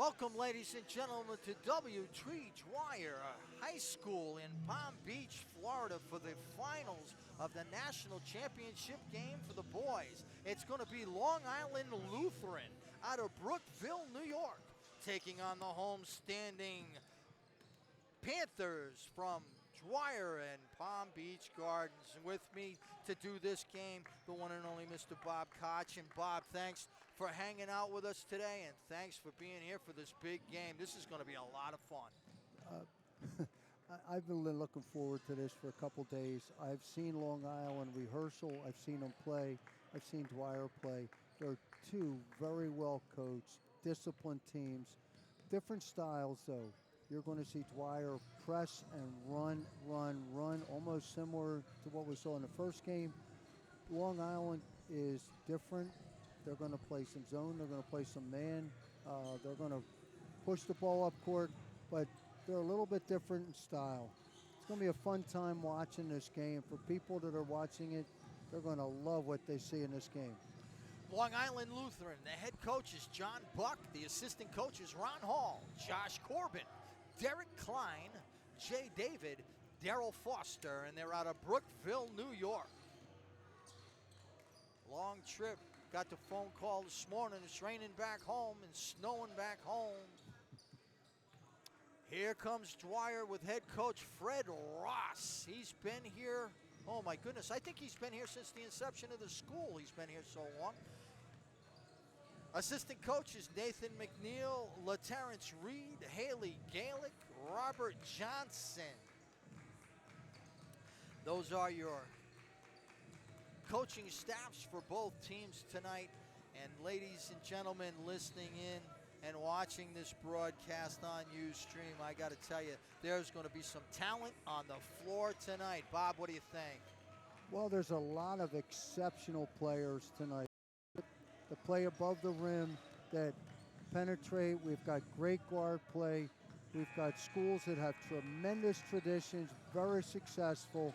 Welcome, ladies and gentlemen, to W.T. Dwyer High School in Palm Beach, Florida, for the finals of the national championship game for the boys. It's going to be Long Island Lutheran out of Brookville, New York, taking on the home-standing Panthers from Dwyer and Palm Beach Gardens. And with me to do this game, the one and only Mr. Bob Koch. And Bob, thanks for hanging out with us today, and thanks for being here for this big game. This is going to be a lot of fun. I've been looking forward to this for a couple days. I've seen Long Island rehearsal. I've seen them play. I've seen Dwyer play. They're two very well coached, disciplined teams. Different styles, though. You're going to see Dwyer press and run, almost similar to what we saw in the first game. Long Island is different. They're going to play some zone. They're going to play some man. They're going to push the ball up court, but they're a little bit different in style. It's going to be a fun time watching this game. For people that are watching it, they're going to love what they see in this game. Long Island Lutheran, the head coach is John Buck. The assistant coach is Ron Hall, Josh Corbin, Derek Klein, Jay David, Daryl Foster, and they're out of Brookville, New York. Long trip. Got the phone call this morning. It's raining back home and snowing back home. Here comes Dwyer with head coach Fred Ross. He's been here, oh my goodness, I think he's been here since the inception of the school. He's been here so long. Assistant coaches Nathan McNeil, LaTerrence Reed, Haley Galick, Robert Johnson. Those are your coaching staffs for both teams tonight. And ladies and gentlemen listening in and watching this broadcast on Ustream, I got to tell you, there's going to be some talent on the floor tonight. Bob, what do you think? Well, there's a lot of exceptional players tonight that play above the rim, that penetrate. We've got great guard play. We've got schools that have tremendous traditions, very successful.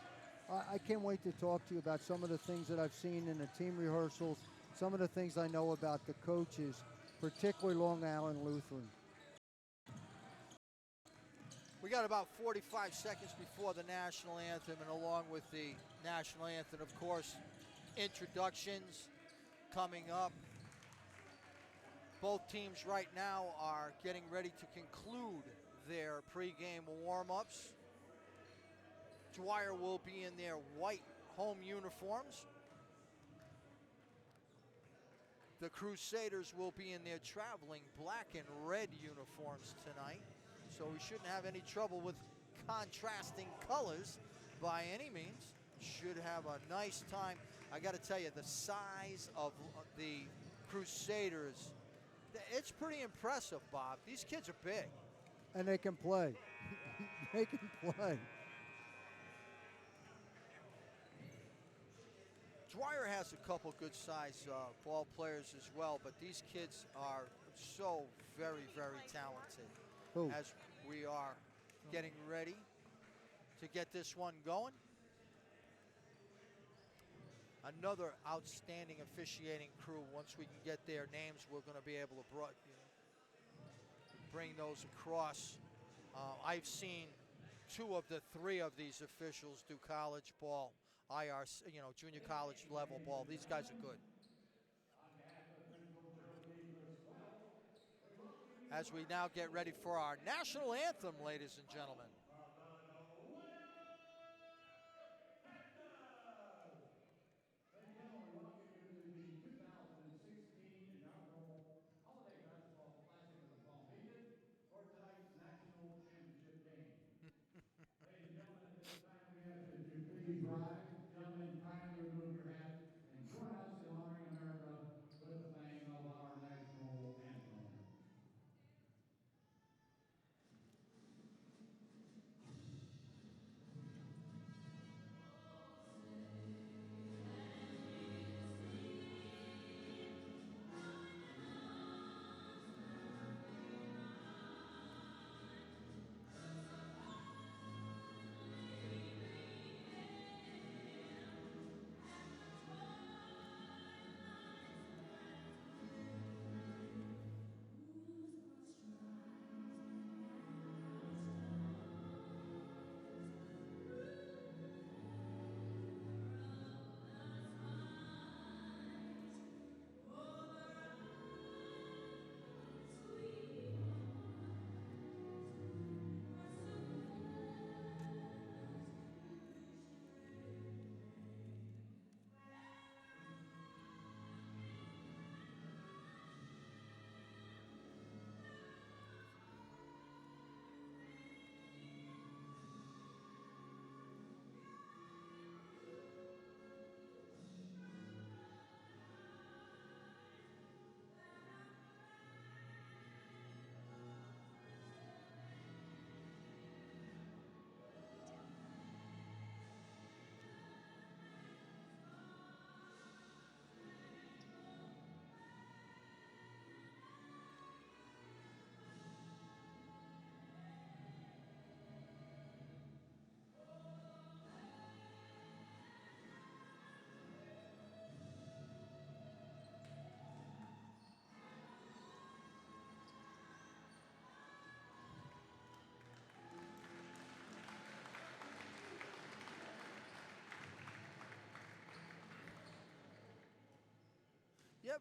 I can't wait to talk to you about some of the things that I've seen in the team rehearsals, some of the things I know about the coaches, particularly Long Island Lutheran. We got about 45 seconds before the national anthem, and along with the national anthem, of course, introductions coming up. Both teams right now are getting ready to conclude their pregame warm-ups. Dwyer will be in their white home uniforms. The Crusaders will be in their traveling black and red uniforms tonight. So we shouldn't have any trouble with contrasting colors by any means. Should have a nice time. I got to tell you, the size of the Crusaders, it's pretty impressive, Bob. These kids are big. And they can play. They can play. Dwyer has a couple good-sized ball players as well, but these kids are so very, very talented. Who? As we are getting ready to get this one going. Another outstanding officiating crew. Once we can get their names, we're going to be able to bring those across. I've seen two of the three of these officials do college ball. IRC, junior college level ball. These guys are good. As we now get ready for our national anthem, ladies and gentlemen. Please rise. Gentlemen, kindly remove your hats and join us in honoring America with the playing of our national anthem.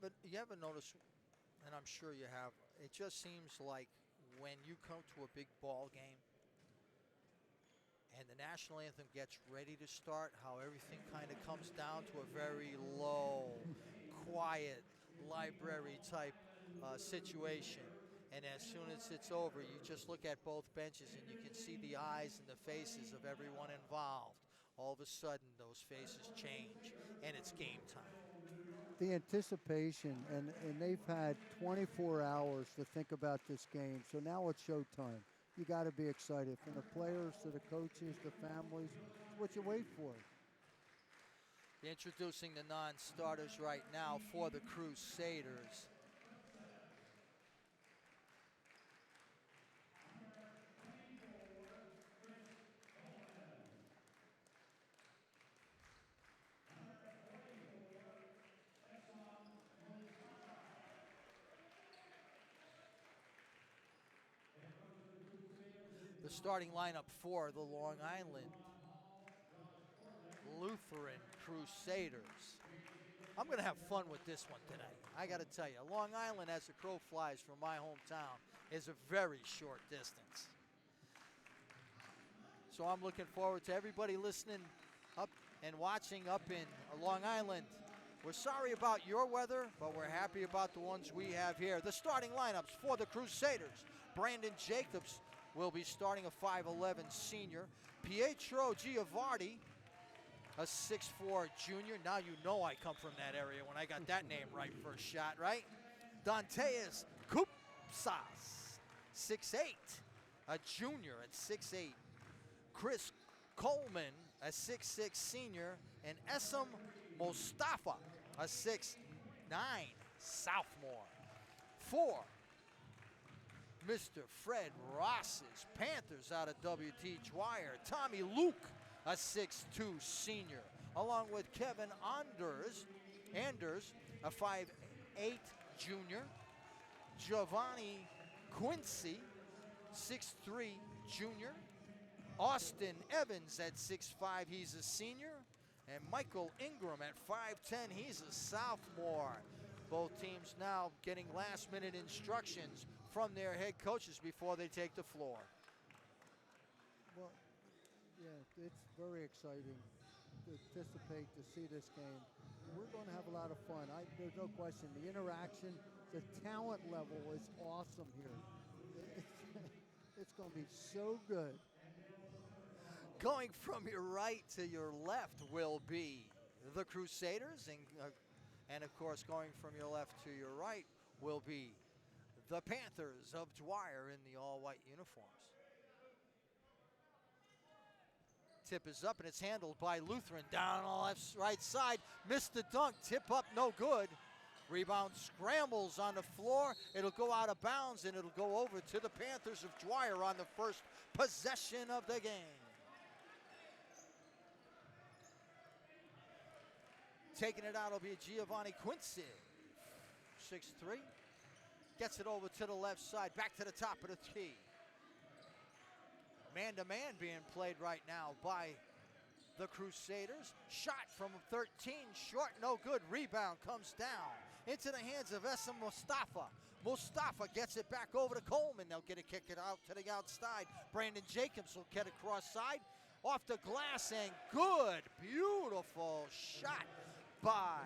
You ever notice, and I'm sure you have, it just seems like when you come to a big ball game and the national anthem gets ready to start, how everything kind of comes down to a very low, quiet, library type situation. And as soon as it's over, you just look at both benches and you can see the eyes and the faces of everyone involved. All of a sudden, those faces change, and it's game time. The anticipation, and they've had 24 hours to think about this game, so now it's showtime. You got to be excited. From the players to the coaches, the families, it's what you wait for. Introducing the non-starters right now for the Crusaders. The starting lineup for the Long Island Lutheran Crusaders. I'm going to have fun with this one tonight. I got to tell you, Long Island, as the crow flies from my hometown, is a very short distance. So I'm looking forward to everybody listening up and watching up in Long Island. We're sorry about your weather, but we're happy about the ones we have here. The starting lineups for the Crusaders. Brandon Jacobs will be starting, a 5'11 senior. Pietro Giavardi, a 6'4 junior. Now you know I come from that area when I got that name right first shot, right? Danteas Kupsas, 6'8, a junior at 6'8. Chris Coleman, a 6'6 senior. And Essam Mostafa, a 6'9 sophomore. 4, Mr. Fred Ross's Panthers out of W.T. Dwyer. Tommy Luke, a 6'2 senior, along with Kevin Anders, a 5'8 junior. Giovanni Quincy, 6'3 junior. Austin Evans at 6'5, he's a senior. And Michael Ingram at 5'10, he's a sophomore. Both teams now getting last-minute instructions from their head coaches before they take the floor. Well, yeah, it's very exciting to anticipate to see this game. We're going to have a lot of fun. There's no question. The interaction, the talent level is awesome here. It's going to be so good. Going from your right to your left will be the Crusaders, and of course going from your left to your right will be the Panthers of Dwyer in the all-white uniforms. Tip is up, and it's handled by Lutheran. Down on the left, right side. Missed the dunk. Tip up, no good. Rebound scrambles on the floor. It'll go out of bounds, and it'll go over to the Panthers of Dwyer on the first possession of the game. Taking it out will be Giovanni Quincy, 6'3". Gets it over to the left side, back to the top of the key. Man-to-man being played right now by the Crusaders. Shot from 13, short, no good. Rebound comes down into the hands of Essam Mostafa. Mostafa gets it back over to Coleman. They'll get it, kick it out to the outside. Brandon Jacobs will get it cross side. Off the glass, and good, beautiful shot by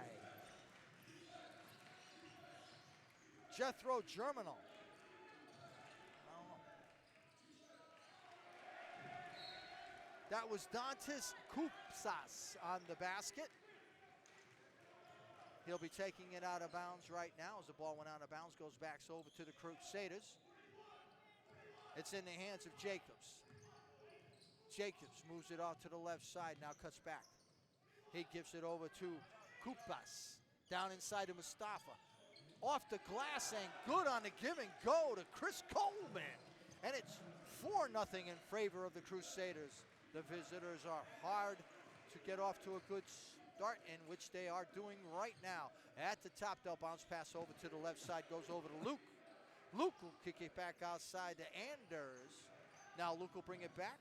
Jethro Germinal. That was Dantes Kupsas on the basket. He'll be taking it out of bounds right now as the ball went out of bounds, goes back over to the Crusaders. It's in the hands of Jacobs. Jacobs moves it off to the left side, now cuts back. He gives it over to Kupas, down inside to Mustafa. Off the glass and good on the give and go to Chris Coleman. And it's 4-0 in favor of the Crusaders. The visitors are hard to get off to a good start, in which they are doing right now. At the top, they'll bounce pass over to the left side, goes over to Luke. Luke will kick it back outside to Anders. Now Luke will bring it back,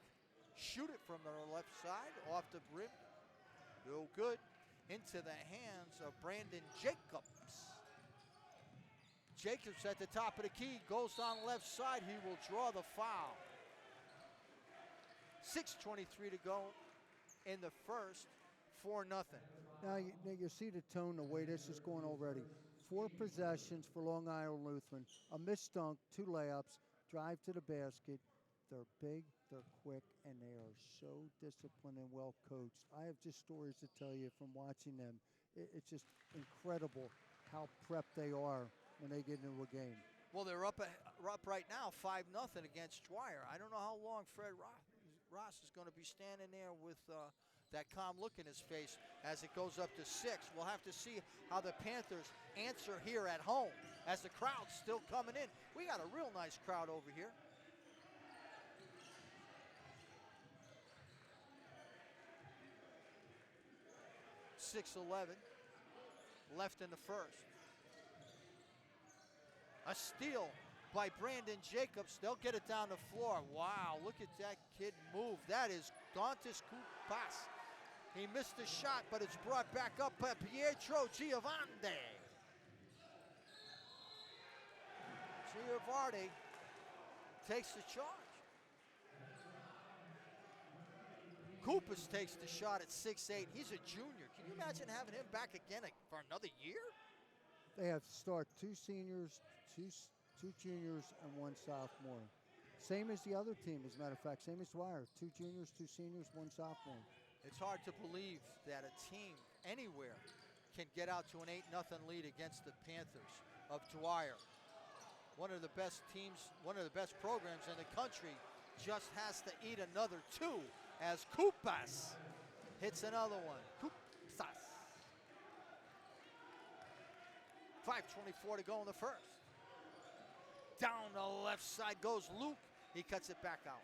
shoot it from the left side, off the rim. No good. Into the hands of Brandon Jacobs. Jacobs at the top of the key, goes on left side. He will draw the foul. 6:23 to go in the first, 4-0. Now you see the tone, the way this is going already. 4 possessions for Long Island Lutheran, a missed dunk, 2 layups, drive to the basket. They're big, they're quick, and they are so disciplined and well coached. I have just stories to tell you from watching them. It's just incredible how prepped they are when they get into a game. Well, they're up right now, 5-0 against Dwyer. I don't know how long Fred Ross is going to be standing there with that calm look in his face as it goes up to 6. We'll have to see how the Panthers answer here at home as the crowd's still coming in. We got a real nice crowd over here. .6:11 left in the first. A steal by Brandon Jacobs. They'll get it down the floor. Wow, look at that kid move. That is Dantas Kupas. He missed the shot, but it's brought back up by Pietro Giovanni. Giovanni takes the charge. Kupas takes the shot at 6'8". He's a junior. Can you imagine having him back again for another year? They have to start 2 seniors, two juniors, and 1 sophomore. Same as the other team, as a matter of fact. Same as Dwyer. 2 juniors, 2 seniors, 1 sophomore. It's hard to believe that a team anywhere can get out to an 8-0 lead against the Panthers of Dwyer. One of the best teams, one of the best programs in the country, just has to eat another 2 as Kupas hits another one. Kupas. 5:24 to go in the first. Down the left side goes Luke. He cuts it back out.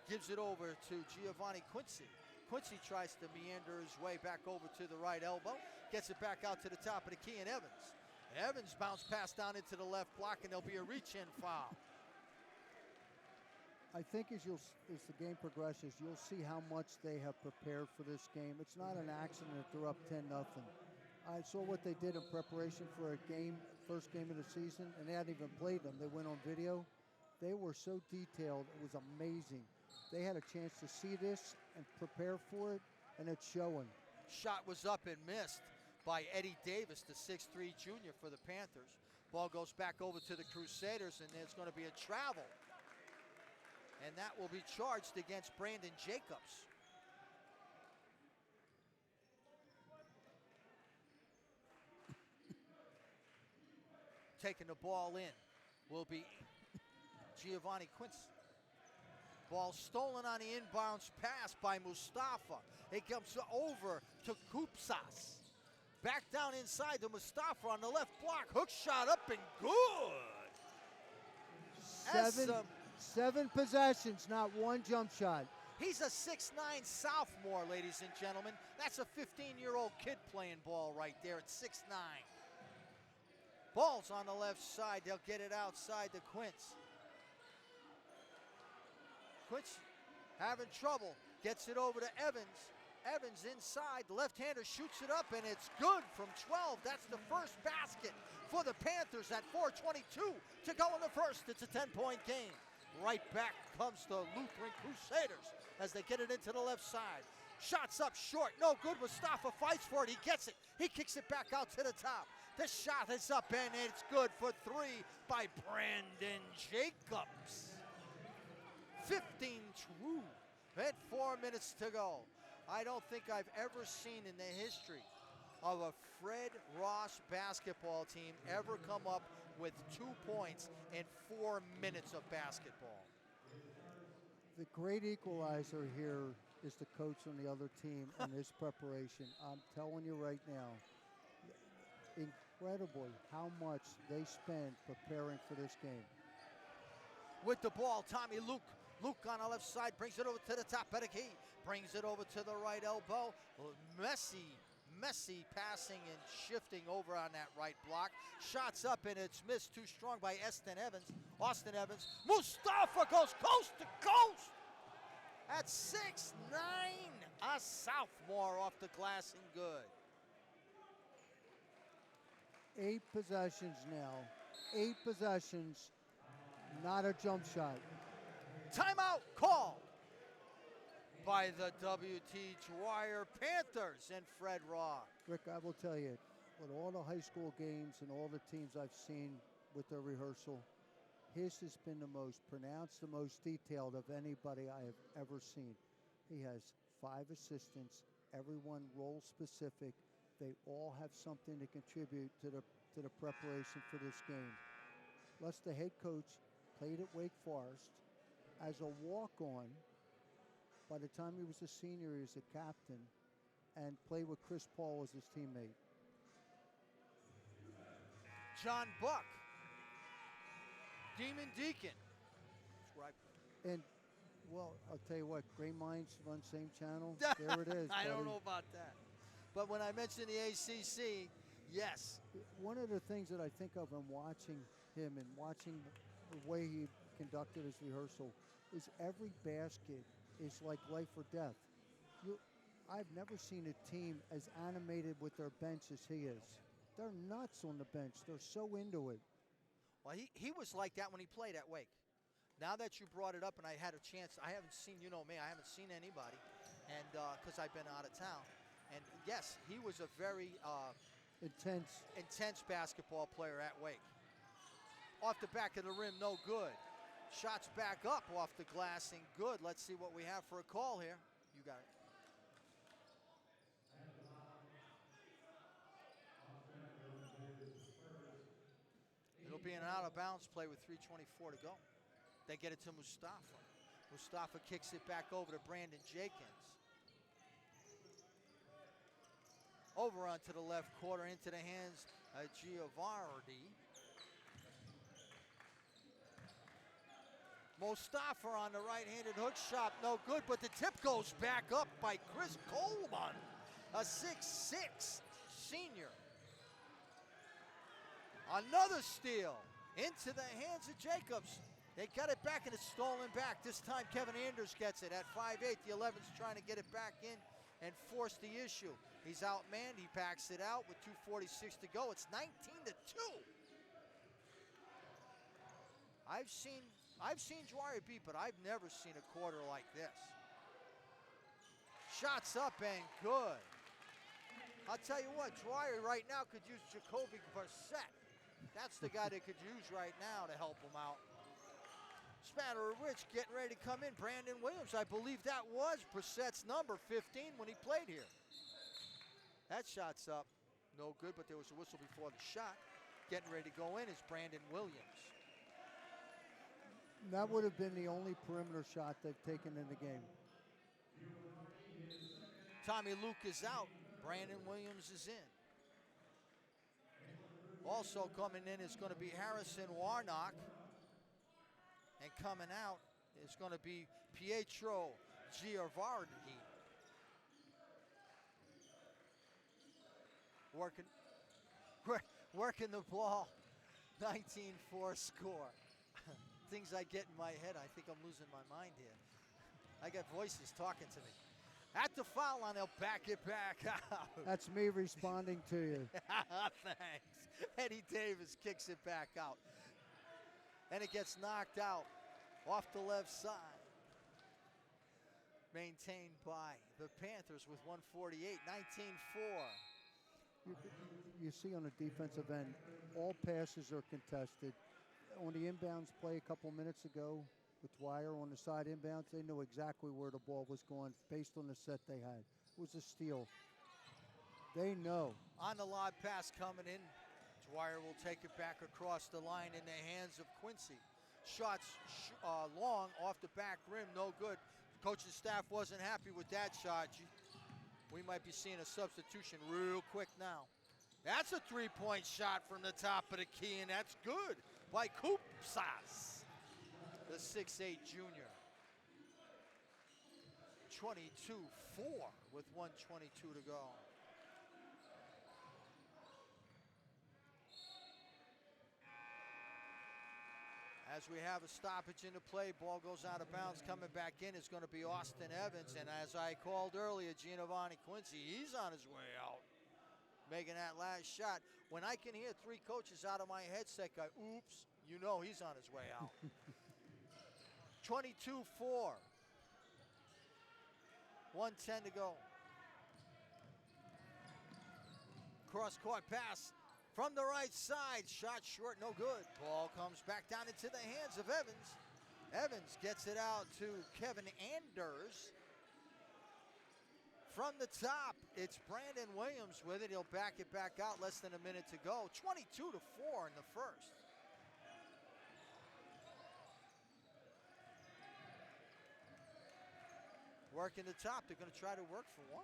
Gives it over to Giovanni Quincy. Quincy tries to meander his way back over to the right elbow. Gets it back out to the top of the key, and Evans bounce pass down into the left block, and there'll be a reach-in foul. I think as the game progresses, you'll see how much they have prepared for this game. It's not an accident that they're up 10-0. I saw what they did in preparation for a game, first game of the season, and they hadn't even played them. They went on video. They were so detailed. It was amazing. They had a chance to see this and prepare for it, and it's showing. Shot was up and missed by Eddie Davis, the 6'3" junior for the Panthers. Ball goes back over to the Crusaders, and there's going to be a travel. And that will be charged against Brandon Jacobs. Taking the ball in will be Giovanni Quincy. Ball stolen on the inbounds pass by Mustafa. It comes over to Kupsas. Back down inside to Mustafa on the left block. Hook shot up and good. 7 possessions, not 1 jump shot. He's a 6'9" sophomore, ladies and gentlemen. That's a 15-year-old kid playing ball right there at 6'9". Ball's on the left side. They'll get it outside to Quince. Quince having trouble. Gets it over to Evans. Evans inside. The left-hander shoots it up, and it's good from 12. That's the first basket for the Panthers at 4:22 to go in the first. It's a 10-point game. Right back comes the Lutheran Crusaders as they get it into the left side. Shots up short. No good. Mustafa fights for it. He gets it. He kicks it back out to the top. The shot is up, and it's good for 3 by Brandon Jacobs. 15 true at 4 minutes to go. I don't think I've ever seen in the history of a Fred Ross basketball team ever come up with 2 points in 4 minutes of basketball. The great equalizer here is the coach on the other team and his preparation. I'm telling you right now, incredible how much they spend preparing for this game. With the ball, Tommy Luke. Luke on the left side brings it over to the top of the key. Brings it over to the right elbow. Messy passing and shifting over on that right block. Shots up, and it's missed too strong by Austin Evans. Mustafa goes coast to coast at 6'9", a sophomore off the glass and good. 8 possessions now. 8 possessions, not a jump shot. Timeout called by the W.T. Dwyer Panthers and Fred Raw. Rick, I will tell you, with all the high school games and all the teams I've seen with their rehearsal, his has been the most pronounced, the most detailed of anybody I have ever seen. He has 5 assistants, everyone role specific. They all have something to contribute to the preparation for this game. Les, the head coach, played at Wake Forest as a walk-on. By the time he was a senior, he was a captain and played with Chris Paul as his teammate. John Buck, Demon Deacon. And, well, I'll tell you what, Great Minds run same channel. There it is, I don't buddy. know about that. But when I mentioned the ACC, yes. One of the things that I think of in watching him and watching the way he conducted his rehearsal is every basket is like life or death. I've never seen a team as animated with their bench as he is. They're nuts on the bench. They're so into it. Well, he was like that when he played at Wake. Now that you brought it up and I had a chance, I haven't seen, you know me, I haven't seen anybody, and because I've been out of town. And yes, he was a very intense basketball player at Wake. Off the back of the rim, no good. Shots back up off the glass and good. Let's see what we have for a call here. You got it. It'll be an out-of-bounds play with 3:24 to go. They get it to Mustafa. Mustafa kicks it back over to Brandon Jenkins. Over onto the left quarter, into the hands of Giovanardi. Mustafa on the right-handed hook shot, no good, but the tip goes back up by Chris Coleman, a 6'6" senior. Another steal into the hands of Jacobs. They got it back and it's stolen back. This time Kevin Anders gets it at 5'8". The 11's trying to get it back in and force the issue. He's outmanned, he backs it out with 2:46 to go. It's 19-2. I've seen Dwyer beat, but I've never seen a quarter like this. Shots up and good. I'll tell you what, Dwyer right now could use Jacoby Brissett. That's the guy they could use right now to help him out. Spatter Rich getting ready to come in. Brandon Williams, I believe that was Brissett's number 15 when he played here. That shot's up. No good, but there was a whistle before the shot. Getting ready to go in is Brandon Williams. That would have been the only perimeter shot they've taken in the game. Tommy Luke is out. Brandon Williams is in. Also coming in is going to be Harrison Warnock. And coming out is going to be Pietro Giovanardi. Working the ball. 19-4 score. Things I get in my head, I think I'm losing my mind here. I got voices talking to me. At the foul line, they'll back it back out. That's me responding to you. Thanks. Eddie Davis kicks it back out. And it gets knocked out off the left side. Maintained by the Panthers with 148, 19-4. You see on the defensive end, all passes are contested. On the inbounds play a couple minutes ago with Dwyer on the side inbounds, they knew exactly where the ball was going based on the set they had. It was a steal. They know. On the lob pass coming in, Dwyer will take it back across the line in the hands of Quincy. Shots long off the back rim, no good. Coach's staff wasn't happy with that shot. We might be seeing a substitution real quick now. That's a three-point shot from the top of the key, and that's good by Koupsas, the 6'8" junior. 22-4 with 1:22 to go. As we have a stoppage in the play, ball goes out of bounds. Coming back in is going to be Austin Evans. And as I called earlier, Giovanni Quincy, he's on his way out. making that last shot. When I can hear three coaches out of my headset go, oops, you know he's on his way out. 22-4. 1:10 to go. Cross-court pass from the right side. Shot short, no good. Ball comes back down into the hands of Evans. Evans gets it out to Kevin Anders. From the top, it's Brandon Williams with it. He'll back it back out, less than a minute to go. 22-4 in the first. Working the top, they're going to try to work for one.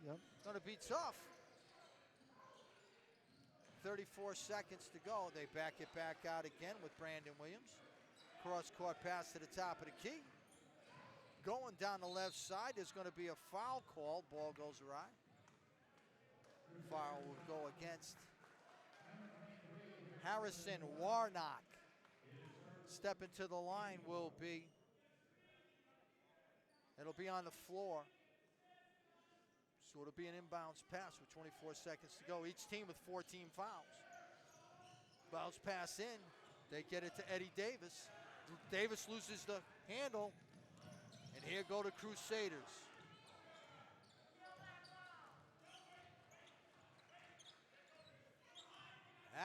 Yep. It's going to be tough. 34 seconds to go. They back it back out again with Brandon Williams. Cross-court pass to the top of the key. Going down the left side, there's going to be a foul call. Ball goes awry. Foul will go against Harrison Warnock. Stepping to the line will be, it'll be on the floor. So it'll be an inbounds pass with 24 seconds to go. Each team with 14 fouls. Bounce pass in. They get it to Eddie Davis. Davis loses the handle. And here go the Crusaders.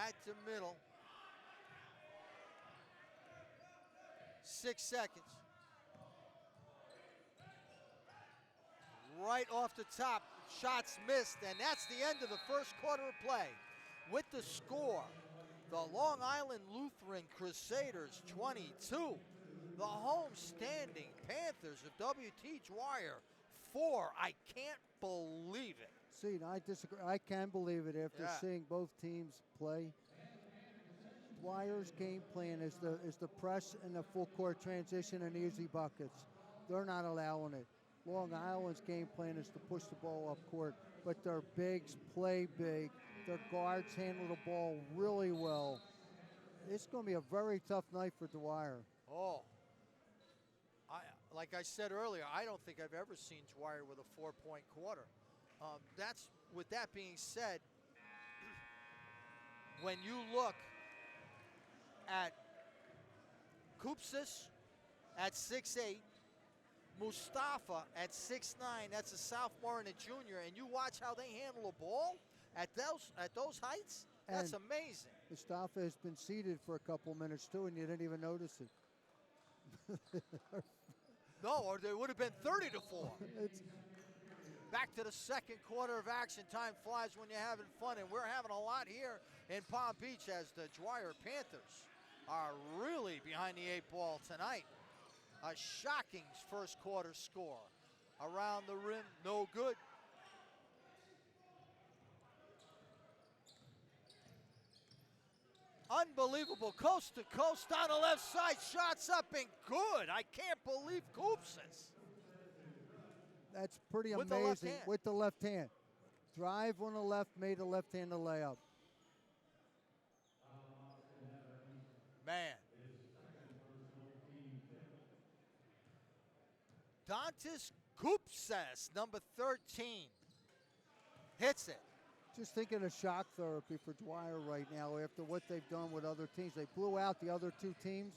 At the middle. 6 seconds. Right off the top, shots missed, and that's the end of the first quarter of play. With the score, the Long Island Lutheran Crusaders 22, the home-standing Panthers of W.T. Dwyer 4. I can't believe it. See, I disagree. I can believe it after seeing both teams play. Dwyer's game plan is the press and the full court transition and easy buckets. They're not allowing it. Long Island's game plan is to push the ball up court, but their bigs play big. Their guards handle the ball really well. It's going to be a very tough night for Dwyer. Oh, like I said earlier, I don't think I've ever seen Dwyer with a 4-point quarter. With that being said, when you look at Kupsis at 6'8", Mustafa at 6'9", that's a sophomore and a junior, and you watch how they handle the ball at those heights, that's amazing. Mustafa has been seated for a couple minutes too, and you didn't even notice it. No, or they would have been 30-4. Back to the second quarter of action. Time flies when you're having fun, and we're having a lot here in Palm Beach as the Dwyer Panthers are really behind the 8 ball tonight. A shocking first quarter score. Around the rim, no good. Unbelievable, coast to coast on the left side, shots up and good. I can't believe Kupsis. That's pretty amazing with the left hand. Drive on the left, made a left-handed layup. Man. Dantis Kupsis, number 13, hits it. Just thinking of shock therapy for Dwyer right now after what they've done with other teams. They blew out the other two teams.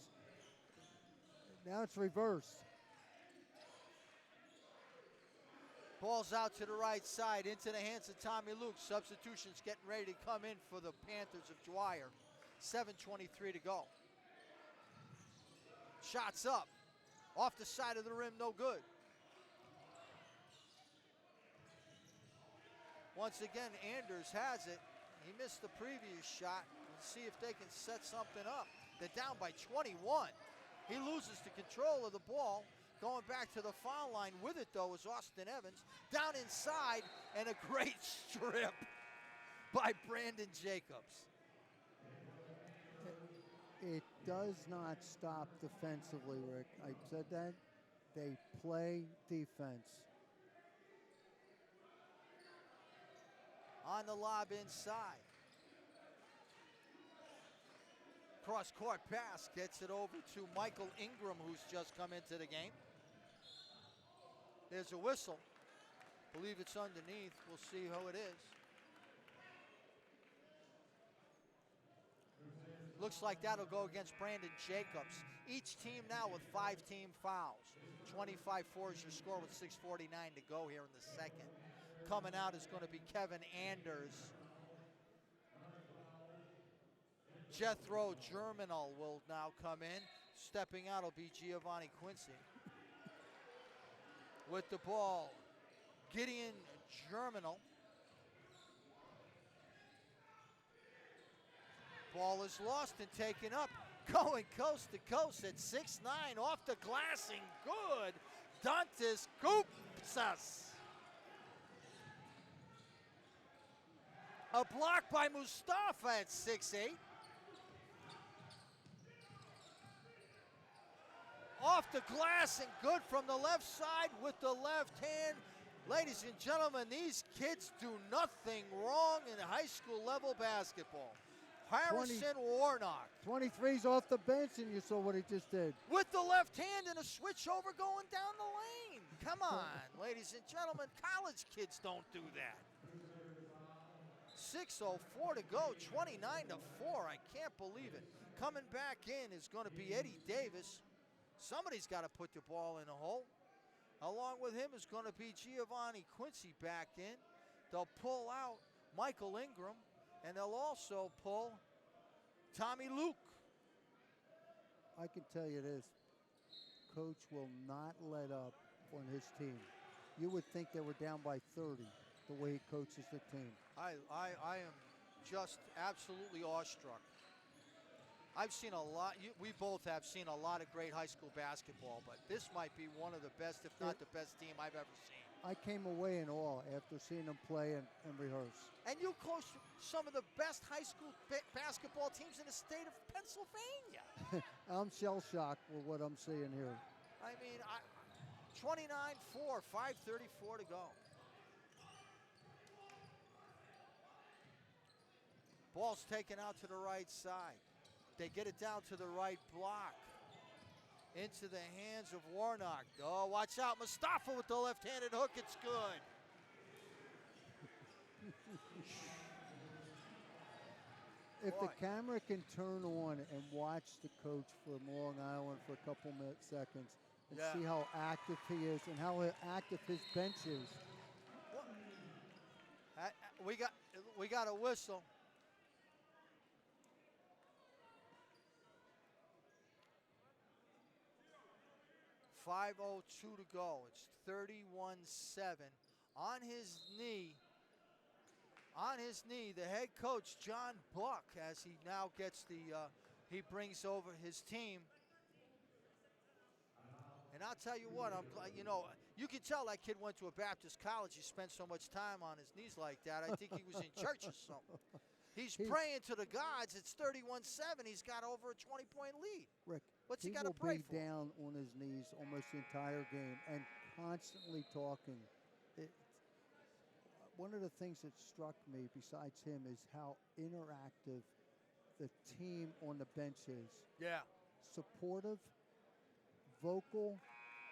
Now it's reversed. Ball's out to the right side, into the hands of Tommy Luke. Substitutions getting ready to come in for the Panthers of Dwyer. 7:23 to go. Shots up. Off the side of the rim, no good. Once again, Anders has it. He missed the previous shot. Let's see if they can set something up. They're down by 21. He loses the control of the ball. Going back to the foul line with it, though, is Austin Evans. Down inside, and a great strip by Brandon Jacobs. It does not stop defensively, Rick. I said that. They play defense. On the lob inside. Cross-court pass gets it over to Michael Ingram, who's just come into the game. There's a whistle. Believe it's underneath. We'll see who it is. Looks like that'll go against Brandon Jacobs. Each team now with 5 team fouls. 25-4 is your score with 6:49 to go here in the second. Coming out is going to be Kevin Anders. Jethro Germinal will now come in. Stepping out will be Giovanni Quincy. With the ball, Gideon Germinal. Ball is lost and taken up. Going coast to coast at 6'9", off the glassing. Good. Dantas Koupsas. A block by Mustafa at 6'8". Off the glass and good from the left side with the left hand. Ladies and gentlemen, these kids do nothing wrong in high school level basketball. Harrison Warnock. 23's off the bench, and you saw what he just did. With the left hand and a switch over going down the lane. Come on, ladies and gentlemen, college kids don't do that. 6:04 to go, 29-4. I can't believe it. Coming back in is going to be Eddie Davis. Somebody's got to put the ball in the hole. Along with him is going to be Giovanni Quincy back in. They'll pull out Michael Ingram, and they'll also pull Tommy Luke. I can tell you this, Coach will not let up on his team. You would think they were down by 30 the way he coaches the team. I am just absolutely awestruck. I've seen a lot, we both have seen a lot of great high school basketball, but this might be one of the best, if not the best team I've ever seen. I came away in awe after seeing them play and rehearse. And you coach some of the best high school basketball teams in the state of Pennsylvania. I'm shell-shocked with what I'm seeing here. I mean, 29-4, 5:34 to go. Ball's taken out to the right side. They get it down to the right block. Into the hands of Warnock. Oh, watch out. Mustafa with the left-handed hook. It's good. If the camera can turn on and watch the coach from Long Island for a couple seconds and see how active he is and how active his bench is. We got a whistle. 5:02 to go. It's 31-7. On his knee, the head coach, John Buck, as he now gets he brings over his team. And I'll tell you what, you can tell that kid went to a Baptist college. He spent so much time on his knees like that. I think he was in church or something. He's praying to the gods. It's 31-7. He's got over a 20-point lead. Rick, what's he got to pray for? He will be down on his knees almost the entire game and constantly talking. One of the things that struck me besides him is how interactive the team on the bench is. Yeah. Supportive, vocal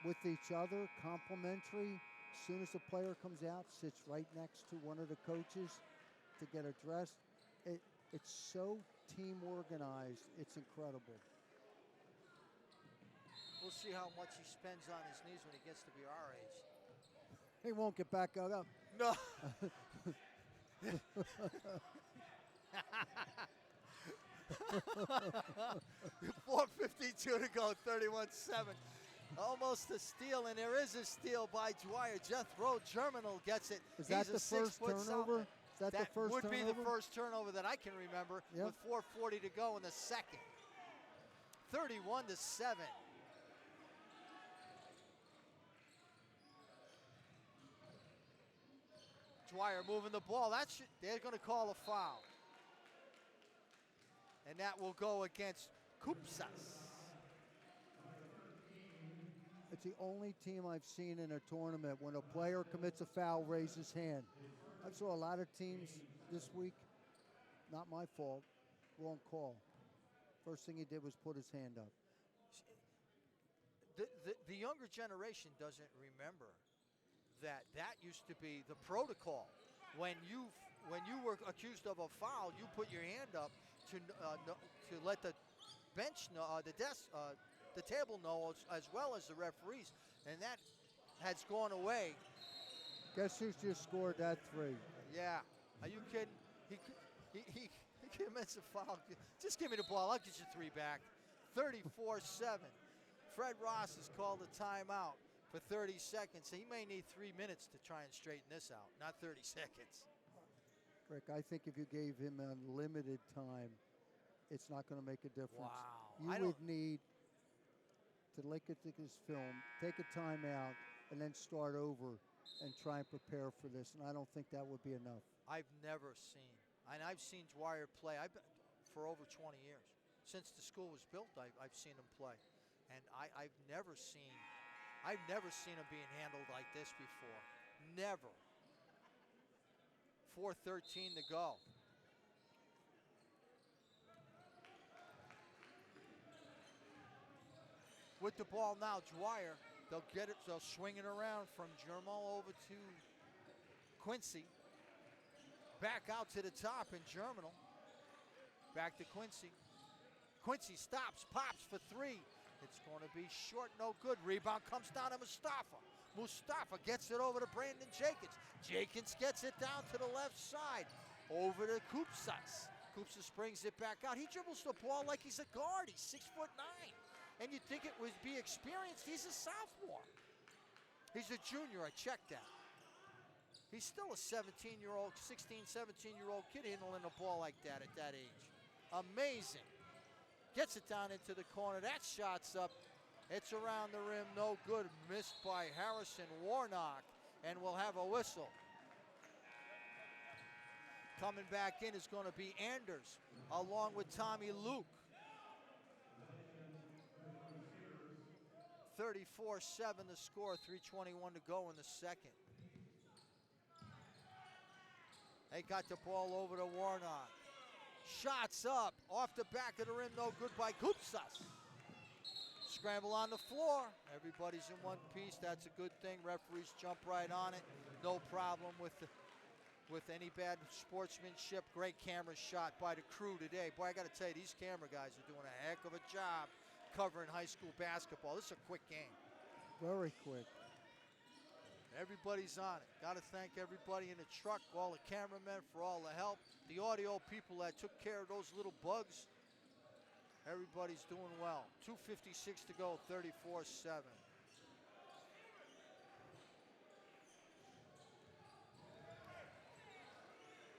with each other, complimentary. As soon as the player comes out, sits right next to one of the coaches to get addressed. It's so team organized. It's incredible. We'll see how much he spends on his knees when he gets to be our age. He won't get back up. No. 4:52 to go, 31-7. Almost a steal, and there is a steal by Dwyer. Jethro Germinal gets it. Is that the first turnover? That would be the first turnover that I can remember, with 4:40 to go in the second. 31-7. Dwyer moving the ball. They're going to call a foul. And that will go against Koupsas. It's the only team I've seen in a tournament when a player commits a foul, raise his hand. I saw a lot of teams this week, not my fault, wrong call. First thing he did was put his hand up. The younger generation doesn't remember that used to be the protocol. When you were accused of a foul, you put your hand up to let the bench know, the table know as well as the referees, and that has gone away. Guess who's just scored that 3? Yeah, are you kidding? He commits a foul. Just give me the ball. I'll get you 3 back. 34-7. Fred Ross has called a timeout for 30 seconds. He may need 3 minutes to try and straighten this out, not 30 seconds. Rick, I think if you gave him unlimited time, it's not going to make a difference. Wow. You would need to look at his film, take a timeout, and then start over and try and prepare for this. And I don't think that would be enough. I've never seen, and I've seen Dwyer play. I've been for over 20 years. Since the school was built, I've seen him play, and I've never seen him being handled like this before. Never. 4:13 to go. With the ball now, Dwyer, they'll get it, they'll swing it around from Germo over to Quincy. Back out to the top in Germinal. Back to Quincy. Quincy stops, pops for 3. It's going to be short, no good. Rebound comes down to Mustafa. Mustafa gets it over to Brandon Jenkins. Jenkins gets it down to the left side. Over to Kupsas. Kupsas brings it back out. He dribbles the ball like he's a guard. He's 6'9". And you'd think it would be experienced. He's a sophomore. He's a junior. I checked that. He's still a 17-year-old, 16, 17-year-old kid handling the ball like that at that age. Amazing. Gets it down into the corner. That shot's up. It's around the rim. No good. Missed by Harrison Warnock. And we'll have a whistle. Coming back in is going to be Anders, along with Tommy Luke. 34-7 the score, 3:21 to go in the second. They got the ball over to Warnock. Shots up, off the back of the rim, no good by Kupsas. Scramble on the floor. Everybody's in one piece. That's a good thing. Referees jump right on it. No problem with any bad sportsmanship. Great camera shot by the crew today. Boy, I got to tell you, these camera guys are doing a heck of a job covering high school basketball. This is a quick game. Very quick. Everybody's on it. Got to thank everybody in the truck, all the cameramen for all the help, the audio people that took care of those little bugs. Everybody's doing well. 2:56 to go, 34-7.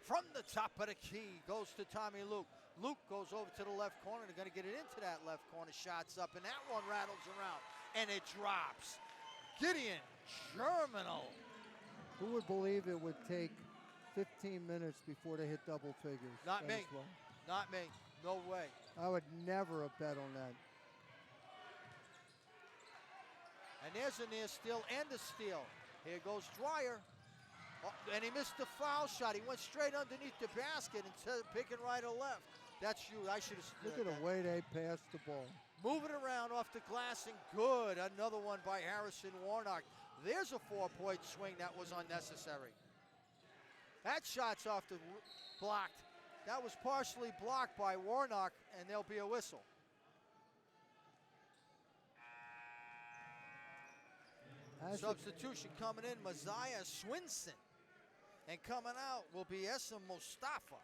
From the top of the key goes to Tommy Luke. Luke goes over to the left corner. They're going to get it into that left corner. Shots up, and that one rattles around, and it drops. Gideon Germinal. Who would believe it would take 15 minutes before they hit double figures? Not me. Well. Not me. No way. I would never have bet on that. And there's a near steal and a steal. Here goes Dwyer. Oh, and he missed the foul shot. He went straight underneath the basket instead of picking right or left. That's you. I should have. Look at the way they passed the ball. Moving around off the glass and good. Another one by Harrison Warnock. There's a 4-point swing that was unnecessary. That shot's off the blocked. That was partially blocked by Warnock, and there'll be a whistle. Substitution coming in, Messiah Swinson. And coming out will be Essa Mustafa.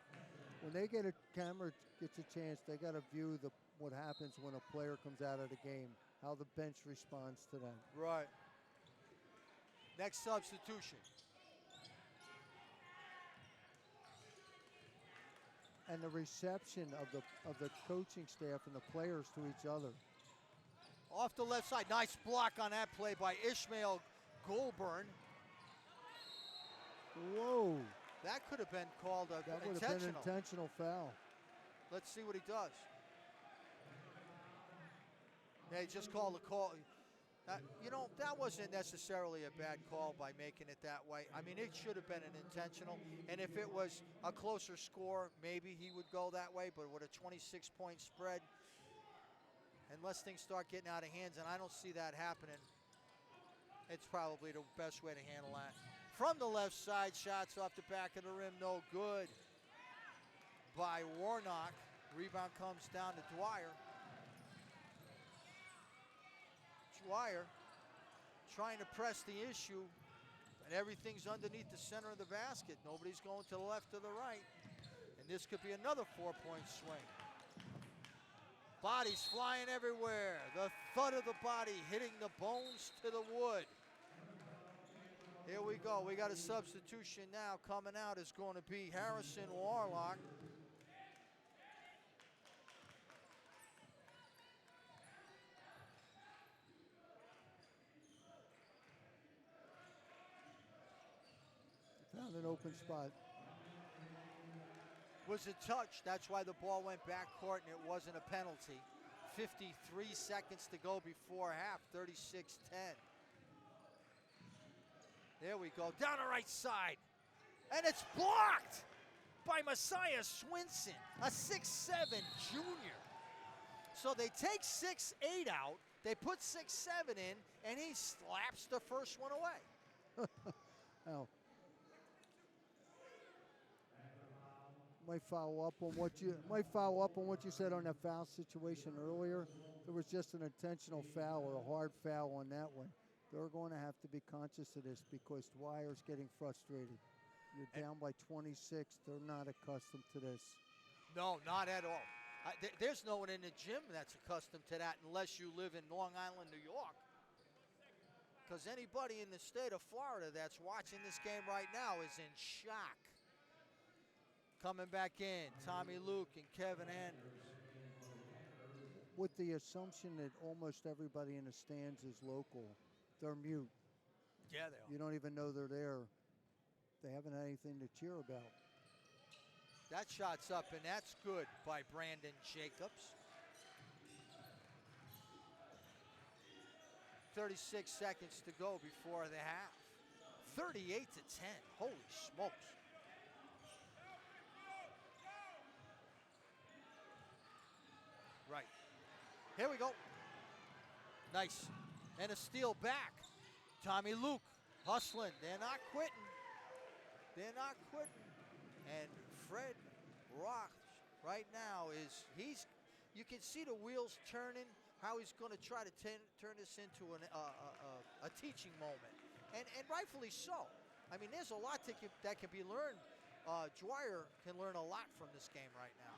When they get a camera gets a chance, they got to view what happens when a player comes out of the game, how the bench responds to them. Right. Next substitution. And the reception of the coaching staff and the players to each other. Off the left side, nice block on that play by Ishmael Goulburn. Whoa. That could have been called That would have been an intentional foul. Let's see what he does. Yeah, he just called a call. That wasn't necessarily a bad call by making it that way. I mean, it should have been an intentional. And if it was a closer score, maybe he would go that way. But with a 26-point spread, unless things start getting out of hands, and I don't see that happening, It's probably the best way to handle that. From the left side, shots off the back of the rim, no good by Warnock. Rebound comes down to Dwyer. Dwyer trying to press the issue, and everything's underneath the center of the basket. Nobody's going to the left or the right, and this could be another 4-point swing. Bodies flying everywhere. The thud of the body hitting the bones to the wood. Here we go. We got a substitution now. Coming out is going to be Harrison Warlock. Found an open spot. Was a touch. That's why the ball went backcourt and it wasn't a penalty. 53 seconds to go before half. 36-10. There we go. Down the right side. And it's blocked by Messiah Swinson, a 6'7" junior. So they take 6'8" out. They put 6'7" in, and he slaps the first one away. Now, might follow up on what you said on that foul situation earlier. There was just an intentional foul or a hard foul on that one. They're going to have to be conscious of this because Dwyer's getting frustrated. You're down by 26. They're not accustomed to this. No, not at all. There's no one in the gym that's accustomed to that unless you live in Long Island, New York. Because anybody in the state of Florida that's watching this game right now is in shock. Coming back in, Tommy Luke and Kevin Anders. With the assumption that almost everybody in the stands is local, they're mute. Yeah, they are. You don't even know they're there. They haven't had anything to cheer about. That shot's up, and that's good by Brandon Jacobs. 36 seconds to go before the half. 38-10. Holy smokes. Right. Here we go. Nice. And a steal back. Tommy Luke hustling. They're not quitting. They're not quitting. And Fred Rock right now you can see the wheels turning, how he's going to try to turn this into a teaching moment. And rightfully so. I mean, there's a lot that can be learned. Dwyer can learn a lot from this game right now.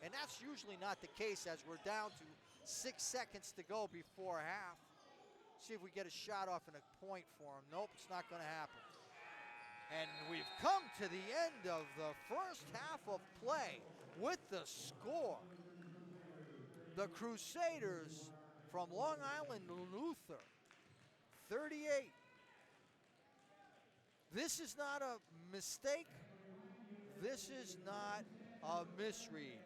And that's usually not the case as we're down to 6 seconds to go before half. See if we get a shot off and a point for him. Nope, it's not going to happen. And we've come to the end of the first half of play with the score. The Crusaders from Long Island, Luther, 38. This is not a mistake. This is not a misread.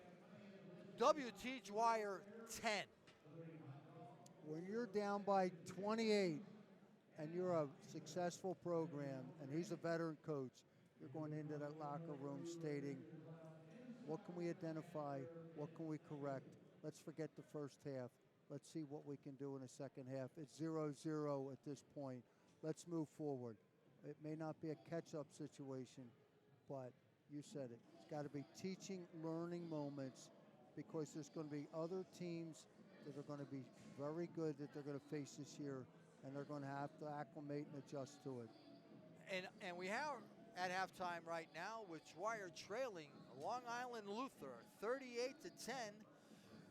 W.T. Dwyer, 10. When you're down by 28 and you're a successful program and he's a veteran coach, you're going into that locker room stating, what can we identify? What can we correct? Let's forget the first half. Let's see what we can do in the second half. It's 0-0 at this point. Let's move forward. It may not be a catch-up situation, but you said it. It's got to be teaching, learning moments, because there's going to be other teams that are going to be very good that they're going to face this year, and they're going to have to acclimate and adjust to it. And we have at halftime right now with Dwyer trailing Long Island Luther 38-10.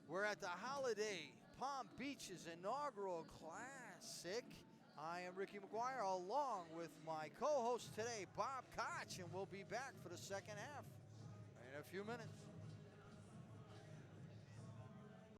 We're at the Holiday Palm Beach's inaugural classic. I am Ricky McGuire along with my co-host today, Bob Koch, and we'll be back for the second half in a few minutes.